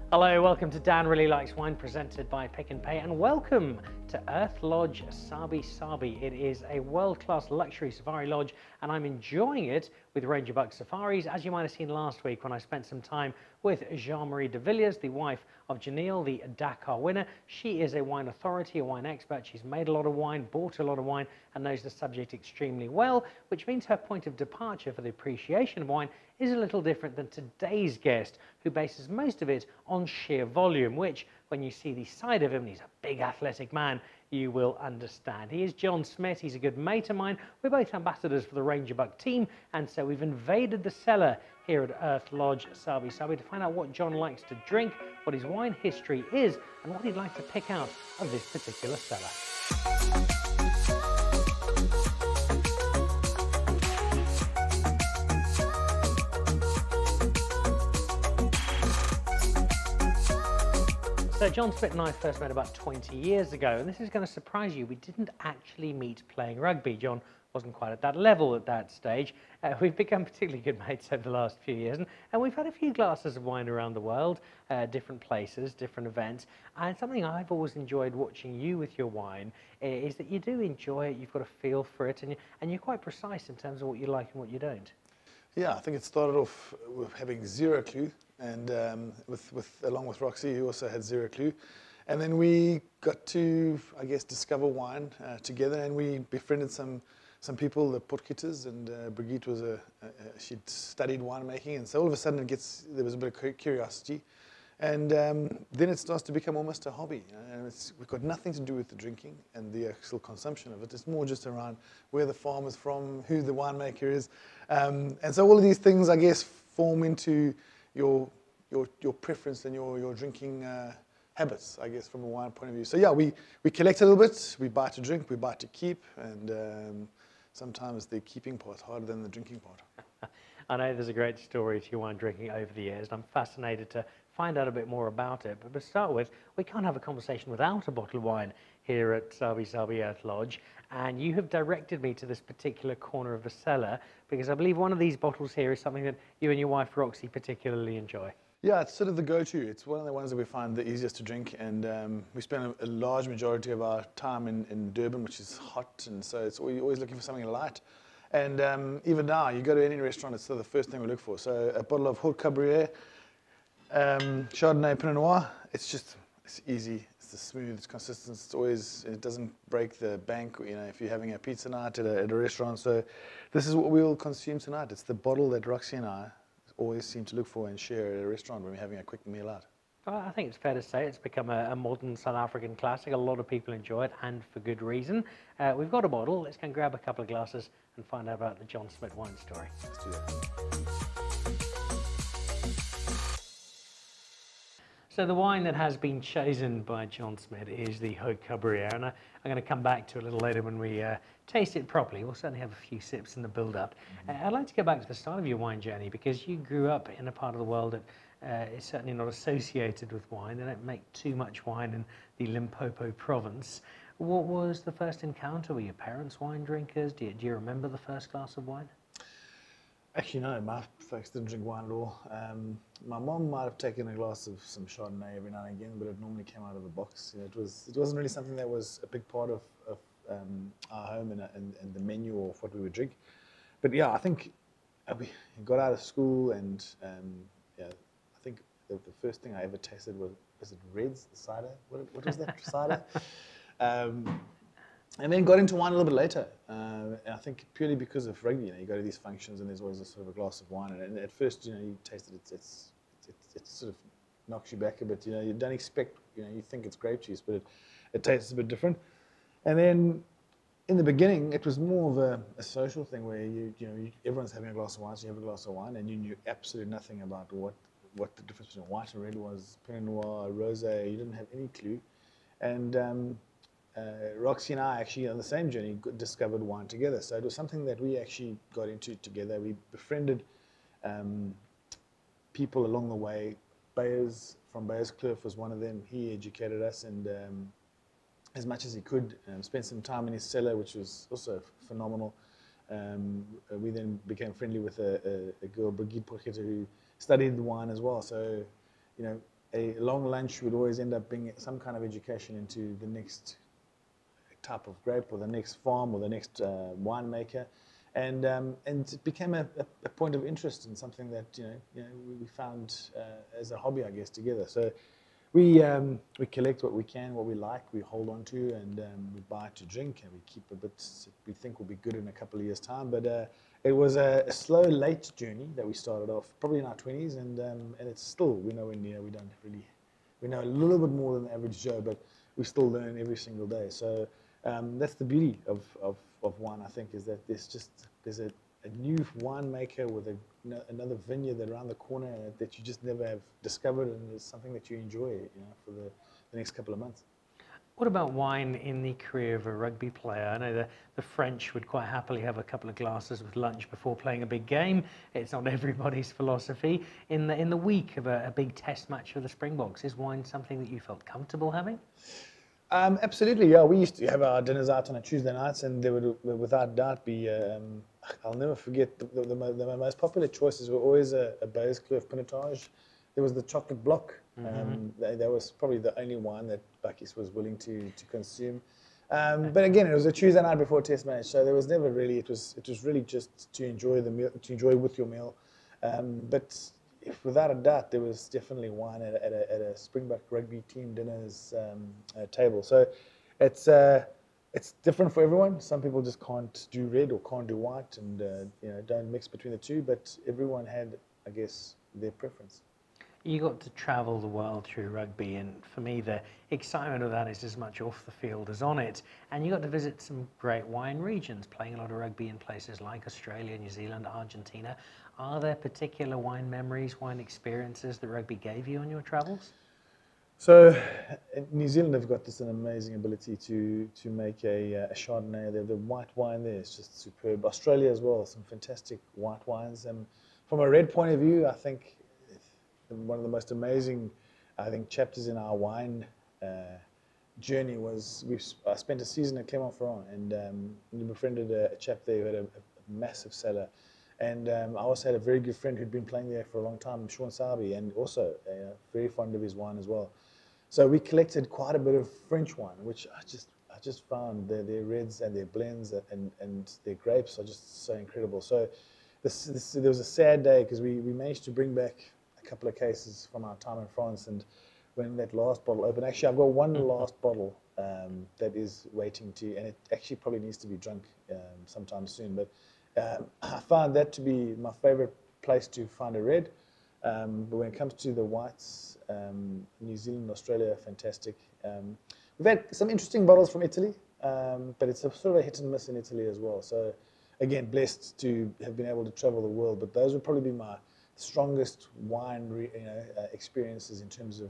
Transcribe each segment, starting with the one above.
Hello, welcome to Dan Really Likes Wine, presented by Pick n Pay, and welcome to Earth Lodge Sabi Sabi. It is a world-class luxury safari lodge, and I'm enjoying it with Ranger Buck Safaris, as you might have seen last week when I spent some time with Jean-Marie de Villiers, the wife of Janelle, the Dakar winner. She is a wine authority, a wine expert. She's made a lot of wine, bought a lot of wine, and knows the subject extremely well, which means her point of departure for the appreciation of wine is a little different than today's guest, who bases most of it on sheer volume, which, when you see the side of him, he's a big athletic man, you will understand. He is John Smit. He's a good mate of mine. We're both ambassadors for the Ranger Buck team, and so we've invaded the cellar here at Earth Lodge Sabi Sabi to find out what John likes to drink, what his wine history is, and what he'd like to pick out of this particular cellar. So John Smit and I first met about 20 years ago, and this is going to surprise you. We didn't actually meet playing rugby. John wasn't quite at that level at that stage. We've become particularly good mates over the last few years, and we've had a few glasses of wine around the world, different places, different events. And something I've always enjoyed watching you with your wine is that you do enjoy it, you've got a feel for it, and you're quite precise in terms of what you like and what you don't. Yeah, I think it started off with having zero clue, and along with Roxy, who also had zero clue. And then we got to, I guess, discover wine together, and we befriended some people, the Potgieters, and Brigitte was she'd studied winemaking, and so all of a sudden there was a bit of curiosity, and then it starts to become almost a hobby. And we've got nothing to do with the drinking and the actual consumption of it. It's more just around where the farm is from, who the winemaker is, and so all of these things, I guess, form into your preference and your drinking habits, I guess, from a wine point of view. So yeah, we collect a little bit, we buy to drink, we buy to keep, and sometimes the keeping part's harder than the drinking part. I know there's a great story to your wine drinking over the years, and I'm fascinated to find out a bit more about it. But to start with, we can't have a conversation without a bottle of wine here at Sabi Sabi Earth Lodge, and you have directed me to this particular corner of the cellar because I believe one of these bottles here is something that you and your wife Roxy particularly enjoy. Yeah, it's sort of the go-to. It's one of the ones that we find the easiest to drink, and we spend a large majority of our time in Durban, which is hot, and so we're always looking for something light. And even now, you go to any restaurant, it's still the first thing we look for. So a bottle of Haute Cabrière, Chardonnay, Pinot Noir. It's easy. It's smooth. It's consistent. It doesn't break the bank. You know, if you're having a pizza night at a restaurant. So this is what we'll consume tonight. It's the bottle that Roxy and I always seem to look for and share at a restaurant when we're having a quick meal out. Well, I think it's fair to say it's become a modern South African classic. A lot of people enjoy it, and for good reason. We've got a bottle. Let's go and grab a couple of glasses and find out about the John Smit wine story. Let's do that. So the wine that has been chosen by John Smit is the Haute Cabrière, and I'm going to come back to it a little later when we taste it properly. We'll certainly have a few sips in the build-up. I'd like to go back to the start of your wine journey, because you grew up in a part of the world that is certainly not associated with wine. They don't make too much wine in the Limpopo province. What was the first encounter? Were your parents wine drinkers? Do you remember the first glass of wine? Actually, no, my folks didn't drink wine at all. My mom might have taken a glass of some Chardonnay every now and again, but it normally came out of a box. You know, it wasn't really something that was a big part of our home and the menu of what we would drink. But yeah, I think we got out of school, and yeah, I think the first thing I ever tasted was it Reds, the cider? What was that cider? And then got into wine a little bit later. And I think purely because of rugby, you go to these functions and there's always a sort of a glass of wine. And at first, you taste it, it sort of knocks you back a bit. You don't expect, you think it's grape juice, but it tastes a bit different. And then in the beginning, it was more of a social thing where everyone's having a glass of wine, so you have a glass of wine, and you knew absolutely nothing about what the difference between white and red was, Pinot Noir, Rosé. You didn't have any clue. And Roxy and I actually on the same journey discovered wine together. So it was something that we actually got into together. We befriended people along the way. Bayers from Bayers Kloof was one of them. He educated us, and as much as he could, spent some time in his cellar, which was also phenomenal. We then became friendly with a girl, Brigitte, who studied the wine as well. So, a long lunch would always end up being some kind of education into the next type of grape or the next farm or the next winemaker. And it became a point of interest and something that we found as a hobby, I guess, together. So we collect what we can, what we like, we hold on to, and we buy to drink, and we keep a bit we think will be good in a couple of years' time. But it was a slow, late journey that we started off, probably in our 20s, and it's still we don't really we know a little bit more than the average Joe, but we still learn every single day. So that's the beauty of wine, I think, is that there's a new winemaker with another vineyard around the corner that you just never have discovered, and it's something that you enjoy, for the next couple of months. What about wine in the career of a rugby player? I know the French would quite happily have a couple of glasses with lunch before playing a big game. It's not everybody's philosophy. In the week of a big test match for the Springboks, is wine something that you felt comfortable having? Absolutely, yeah. We used to have our dinners out on a Tuesday nights, and there would, without doubt, be. I'll never forget the most popular choices were always a Baies Kloof Pinotage. There was the chocolate block. That was probably the only wine that Bakkies was willing to consume. But again, it was a Tuesday night before a test match, so there was never really. It was really just to enjoy the meal, to enjoy with your meal. But without a doubt, there was definitely wine at a Springbok rugby team dinner's table. So it's different for everyone. Some people just can't do red or can't do white, and don't mix between the two. But everyone had, I guess, their preference. You got to travel the world through rugby, and for me the excitement of that is as much off the field as on it. And you got to visit some great wine regions, playing a lot of rugby in places like Australia, New Zealand, Argentina. Are there particular wine memories, wine experiences that rugby gave you on your travels? So New Zealand have got this an amazing ability to make a Chardonnay. The white wine there is just superb. Australia as well, some fantastic white wines. And from a red point of view, I think one of the most amazing, chapters in our wine journey was I spent a season at Clermont-Ferrand, and we befriended a chap there who had a massive cellar. And I also had a very good friend who'd been playing there for a long time, John Smit, and also very fond of his wine as well. So we collected quite a bit of French wine, which I just found their reds and their blends and their grapes are just so incredible. So there was a sad day because we managed to bring back a couple of cases from our time in France, and when that last bottle opened, actually I've got one last bottle that is waiting and it actually probably needs to be drunk sometime soon, but I found that to be my favorite place to find a red. But when it comes to the whites, New Zealand, Australia, fantastic. We've had some interesting bottles from Italy, but it's a sort of a hit and miss in Italy as well. So again, blessed to have been able to travel the world, but those would probably be my strongest wine experiences in terms of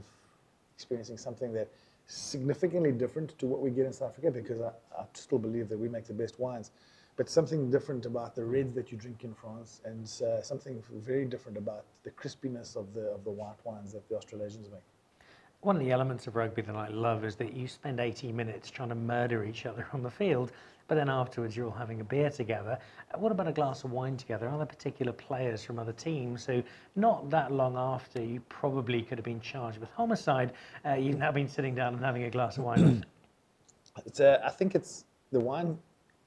experiencing something that is significantly different to what we get in South Africa, because I still believe that we make the best wines. But something different about the reds that you drink in France, and something very different about the crispiness of the white wines that the Australasians make. One of the elements of rugby that I love is that you spend 80 minutes trying to murder each other on the field, but then afterwards you're all having a beer together. What about a glass of wine together? Are there particular players from other teams who, not that long after you probably could have been charged with homicide, you've now been sitting down and having a glass of wine with? I think it's the wine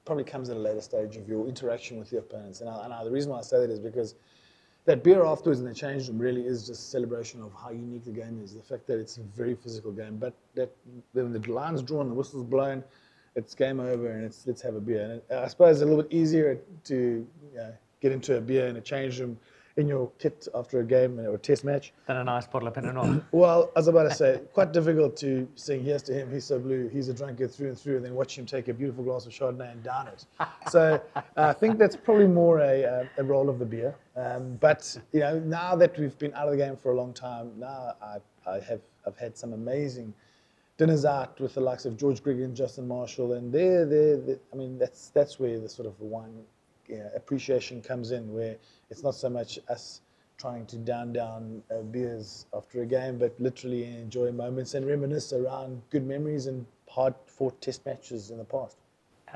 probably comes at a later stage of your interaction with your opponents. And the reason why I say that is because that beer afterwards in the change room really is just a celebration of how unique the game is. The fact that it's a very physical game, but that when the line's drawn, the whistle's blown, it's game over, and let's have a beer. And I suppose it's a little bit easier to get into a beer in a change room in your kit after a game or a test match than a nice bottle of Pinot Noir. Well, I was about to say, quite difficult to sing "Here's to him, he's so blue, he's a drunkard through and through," and then watch him take a beautiful glass of Chardonnay and down it. So I think that's probably more a role of the beer. But now that we've been out of the game for a long time, now I've had some amazing dinners out with the likes of George Griggin, Justin Marshall, and I mean that's where the sort of wine appreciation comes in, where it's not so much us trying to down beers after a game, but literally enjoy moments and reminisce around good memories and hard-fought test matches in the past.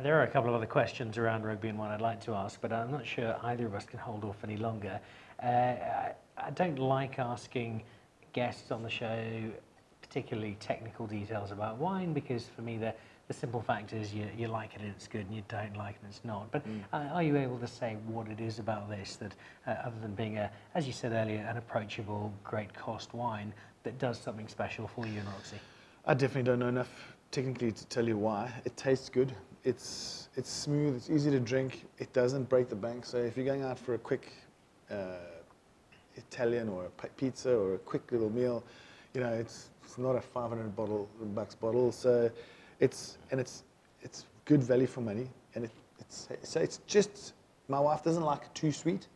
There are a couple of other questions around rugby and one I'd like to ask, but I'm not sure either of us can hold off any longer. I don't like asking guests on the show particularly technical details about wine, because for me the simple fact is you like it and it's good, and you don't like it and it's not. But are you able to say what it is about this that, other than being, as you said earlier, an approachable, great cost wine, that does something special for you and Roxy? I definitely don't know enough technically to tell you why. It tastes good. It's smooth. It's easy to drink. It doesn't break the bank. So if you're going out for a quick Italian or a pizza or a quick little meal, you know, it's not a $500 bottle. So it's good value for money, and it's just, my wife doesn't like it too sweet,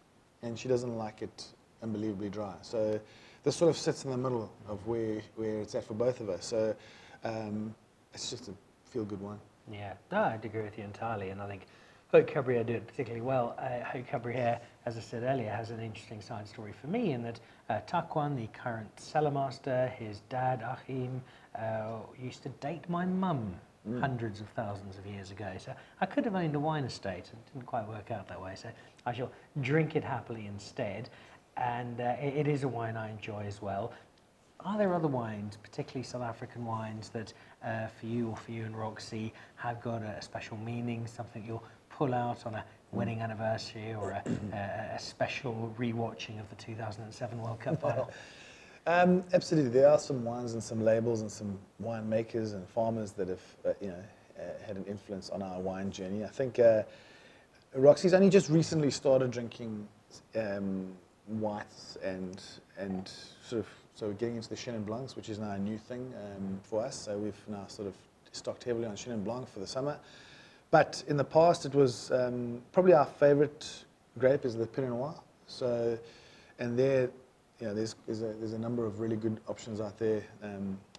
and she doesn't like it unbelievably dry. So this sort of sits in the middle of where it's at for both of us. So it's just a feel-good wine. Yeah, no, I'd agree with you entirely, and I think Haute Cabrière do it particularly well. Haute Cabrière, as I said earlier, has an interesting side story for me in that Taquan, the current cellar master, his dad, Achim, used to date my mum hundreds of thousands of years ago. So I could have owned a wine estate. It didn't quite work out that way, so I shall drink it happily instead. And it is a wine I enjoy as well. Are there other wines, particularly South African wines, that for you and Roxy have got a special meaning, something you'll pull out on a wedding anniversary or a special rewatching of the 2007 World Cup final? Absolutely. There are some wines and some labels and some winemakers and farmers that have had an influence on our wine journey. I think Roxy's only just recently started drinking whites and sort of, so we're getting into the Chenin Blancs, which is now a new thing for us. So we've now sort of stocked heavily on Chenin Blanc for the summer. But in the past, it was probably our favorite grape is the Pinot Noir. So, and there, you know, there's a number of really good options out there.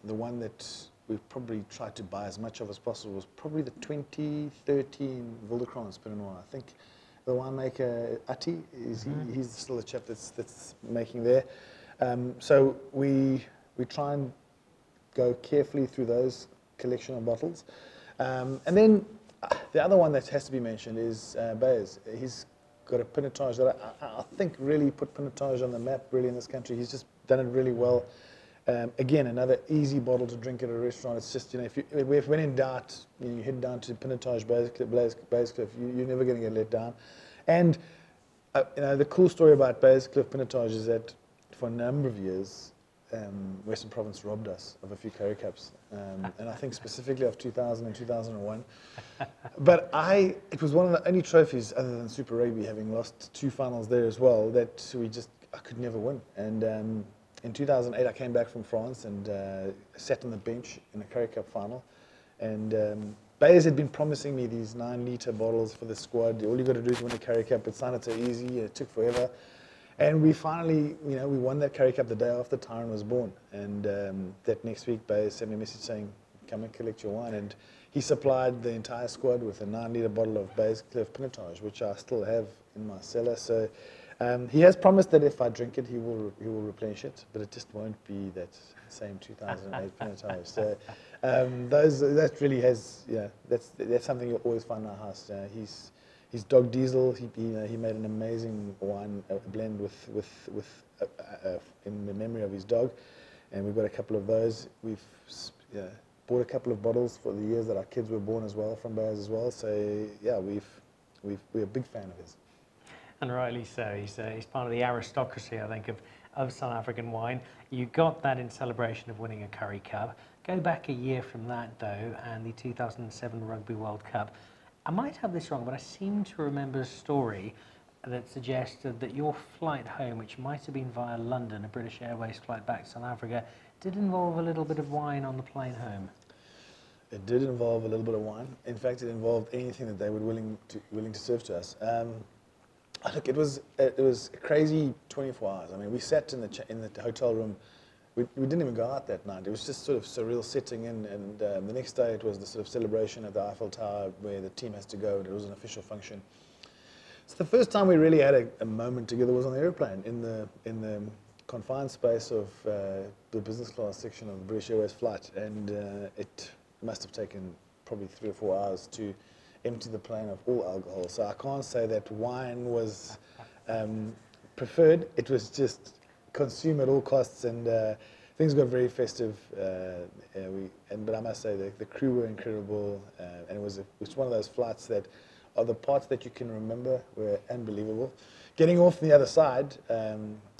The one that we've probably tried to buy as much of as possible was probably the 2013 Wildekranz Pinot Noir. I think the winemaker Atti he's still the chap that's making there. So we try and go carefully through those collection of bottles, and then the other one that has to be mentioned is Beyers. He's got a pinotage that I think really put pinotage on the map really in this country. He's just done it really well. Again, another easy bottle to drink at a restaurant. It's just, you know, if when in doubt, you head down to Pinotage Beyers you're never going to get let down. And you know, the cool story about Beyers Pinotage is that for a number of years, Western Province robbed us of a few curry cups, and I think specifically of 2000 and 2001. But it was one of the only trophies, other than Super Rugby, having lost 2 finals there as well, that I could never win. And in 2008, I came back from France and sat on the bench in a curry cup final. And Beyers had been promising me these 9-litre bottles for the squad. All you got to do is win a curry cup. It sounded so easy. It took forever. And we finally, you know, we won that curry cup the day after Tyron was born. And that next week, Beyers sent me a message saying, come and collect your wine. And he supplied the entire squad with a 9-litre bottle of Beyers Pinotage, which I still have in my cellar. So he has promised that if I drink it, he will replenish it, but it just won't be that same 2008 Pinotage. So that really has, yeah, that's something you'll always find in our house. His dog Diesel, he made an amazing wine blend in the memory of his dog, and we've got a couple of those. We've bought a couple of bottles for the years that our kids were born as well from Beyers as well. So yeah, we're a big fan of his. And rightly so. He's part of the aristocracy, I think, of South African wine. You got that in celebration of winning a Curry Cup. Go back a year from that, though, and the 2007 Rugby World Cup. I might have this wrong, but I seem to remember a story that suggested that your flight home, which might have been via London, a British Airways flight back to South Africa, did involve a little bit of wine on the plane home. It did involve a little bit of wine. In fact, it involved anything that they were willing to serve to us. Look, it was a crazy 24 hours. I mean, we sat in the hotel room. We didn't even go out that night. It was just sort of surreal sitting in, and the next day it was the sort of celebration at the Eiffel Tower where the team has to go, and it was an official function. So the first time we really had a moment together was on the airplane in the confined space of the business class section of the British Airways flight, and it must have taken probably 3 or 4 hours to empty the plane of all alcohol. So I can't say that wine was preferred. It was just consume at all costs, and things got very festive. But I must say the crew were incredible, and it was one of those flights that are the parts that you can remember were unbelievable. Getting off the other side, I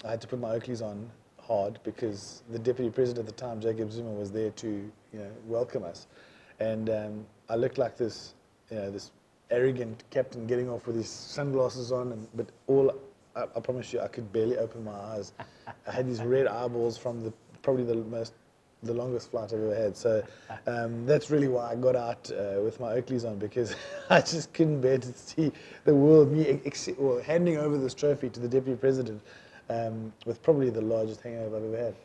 had to put my Oakleys on hard because the deputy president at the time, Jacob Zuma, was there to welcome us, and I looked like this this arrogant captain getting off with his sunglasses on, but I promise you, I could barely open my eyes. I had these red eyeballs from probably the longest flight I've ever had. So that's really why I got out with my Oakleys on, because I just couldn't bear to see the world, handing over this trophy to the deputy president with probably the largest hangover I've ever had.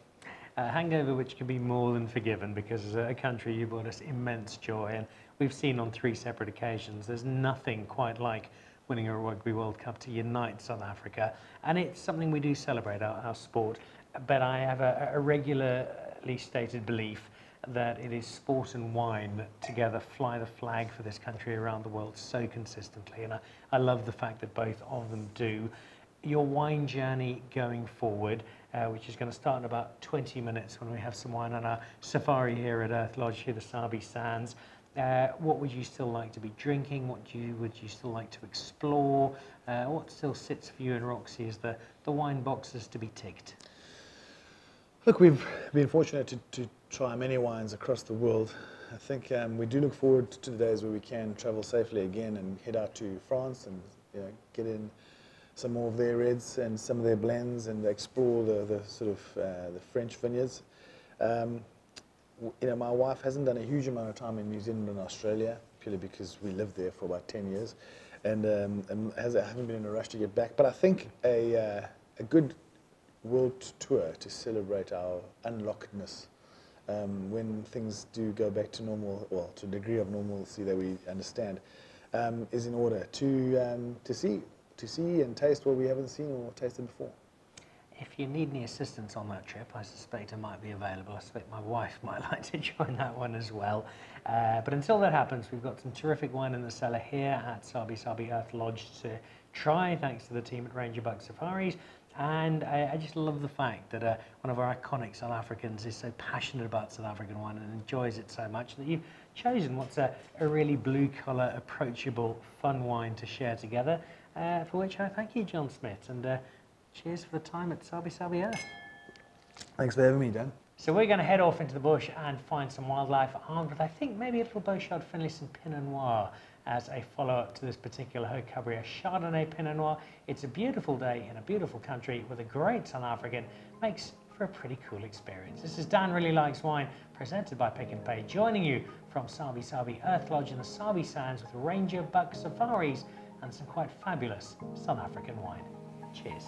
A hangover which can be more than forgiven, because as a country you brought us immense joy, and we've seen on 3 separate occasions there's nothing quite like winning a Rugby World Cup to unite South Africa, and it's something we do celebrate, our sport. But I have a regularly stated belief that it is sport and wine that together fly the flag for this country around the world so consistently, and I love the fact that both of them do. Your wine journey going forward, which is going to start in about 20 minutes when we have some wine on our safari here at Earth Lodge, here the Sabi Sands. What would you still like to be drinking? What would you still like to explore? What still sits for you and Roxy as the wine boxes to be ticked? Look, we've been fortunate to try many wines across the world. I think we do look forward to the days where we can travel safely again and head out to France and get in some more of their reds and some of their blends and explore the sort of the French vineyards. My wife hasn't done a huge amount of time in New Zealand and Australia, purely because we lived there for about 10 years, and haven't been in a rush to get back. But I think a good world tour to celebrate our unlockedness when things do go back to normal, well, to a degree of normalcy that we understand, is in order to see and taste what we haven't seen or tasted before. If you need any assistance on that trip, I suspect I might be available. I suspect my wife might like to join that one as well. But until that happens, we've got some terrific wine in the cellar here at Sabi Sabi Earth Lodge to try, thanks to the team at Ranger Buck Safaris. And I just love the fact that one of our iconic South Africans is so passionate about South African wine and enjoys it so much that you've chosen what's a really blue-collar, approachable, fun wine to share together, for which I thank you, John Smit. And cheers for the time at Sabi Sabi Earth. Thanks for having me, Dan. So we're going to head off into the bush and find some wildlife, armed with, I think, maybe a little Beauchard Finlayson Pinot Noir as a follow-up to this particular Haute Cabrière Chardonnay Pinot Noir. It's a beautiful day in a beautiful country with a great South African. Makes for a pretty cool experience. This is Dan Really Likes Wine, presented by Pick n Pay, joining you from Sabi Sabi Earth Lodge in the Sabi Sands with Ranger Buck Safaris and some quite fabulous South African wine. Cheers.